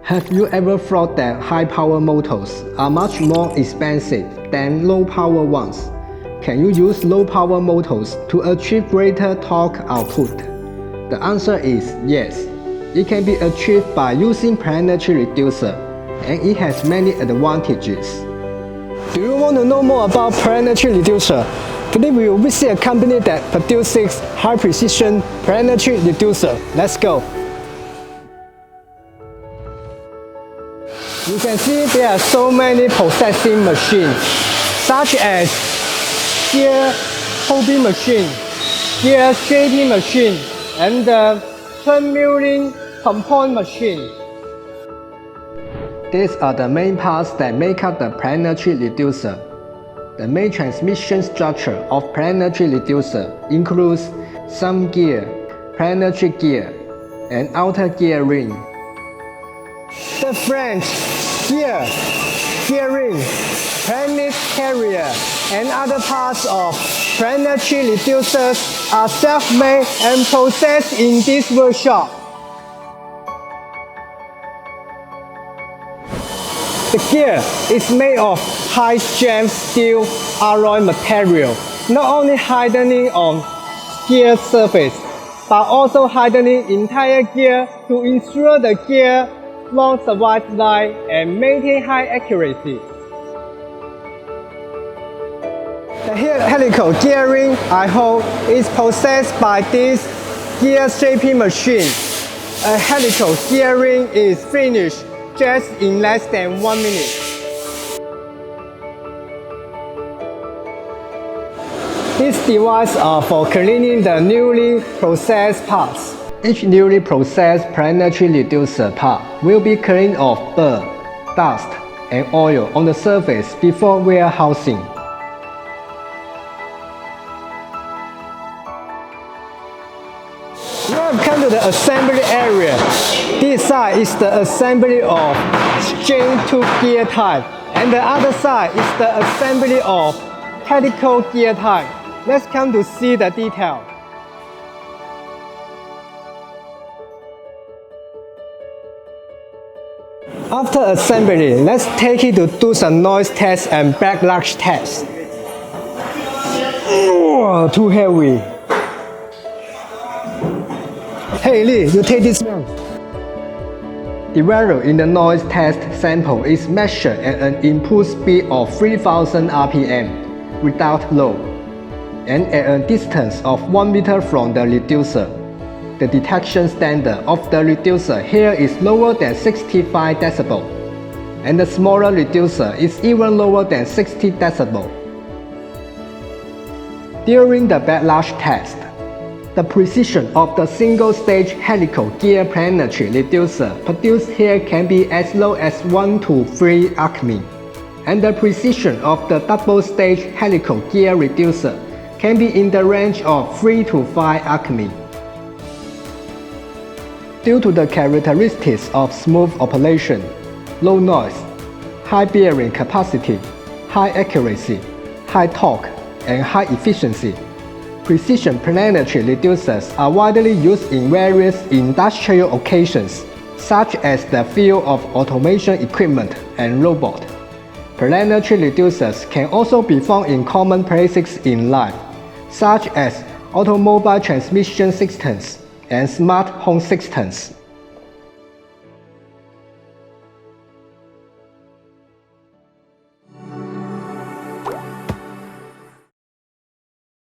Have you ever thought that high-power motors are much more expensive than low-power ones? Can you use low-power motors to achieve greater torque output? The answer is yes. It can be achieved by using planetary reducer, and it has many advantages. Do you want to know more about planetary reducer? Today we will visit a company that produces high-precision planetary reducer. Let's go! You can see there are so many processing machines, such as gear holding machine, gear shaping machine, and the turn milling compound machine. These are the main parts that make up the planetary reducer. The main transmission structure of planetary reducer includes some gear, planetary gear, and outer gear ring. The flange, gear, gearing, planet carrier, and other parts of planetary reducers are self-made and processed in this workshop. The gear is made of high-strength steel alloy material, not only hardening on gear surface, but also hardening entire gear to ensure the gear long survive life and maintain high accuracy. The helical gearing I hold is processed by this gear shaping machine. A helical gearing is finished just in less than 1 minute. These devices are for cleaning the newly processed parts. Each newly processed planetary reducer part will be cleaned of dirt, dust, and oil on the surface before warehousing. We have come to the assembly area. This side is the assembly of string tube gear type, and the other side is the assembly of helical gear type. Let's come to see the detail. After assembly, let's take it to do some noise test and backlash test. Oh, too heavy. Hey Lee, you take this one. The value in the noise test sample is measured at an input speed of 3000 RPM without load, and at a distance of 1 meter from the reducer. The detection standard of the reducer here is lower than 65 dB, and the smaller reducer is even lower than 60 dB. During the backlash test, the precision of the single-stage helical gear planetary reducer produced here can be as low as 1 to 3 acme, and the precision of the double-stage helical gear reducer can be in the range of 3 to 5 acme. Due to the characteristics of smooth operation, low noise, high bearing capacity, high accuracy, high torque, and high efficiency, precision planetary reducers are widely used in various industrial occasions, such as the field of automation equipment and robot. Planetary reducers can also be found in common places in life, such as automobile transmission systems and smart home systems.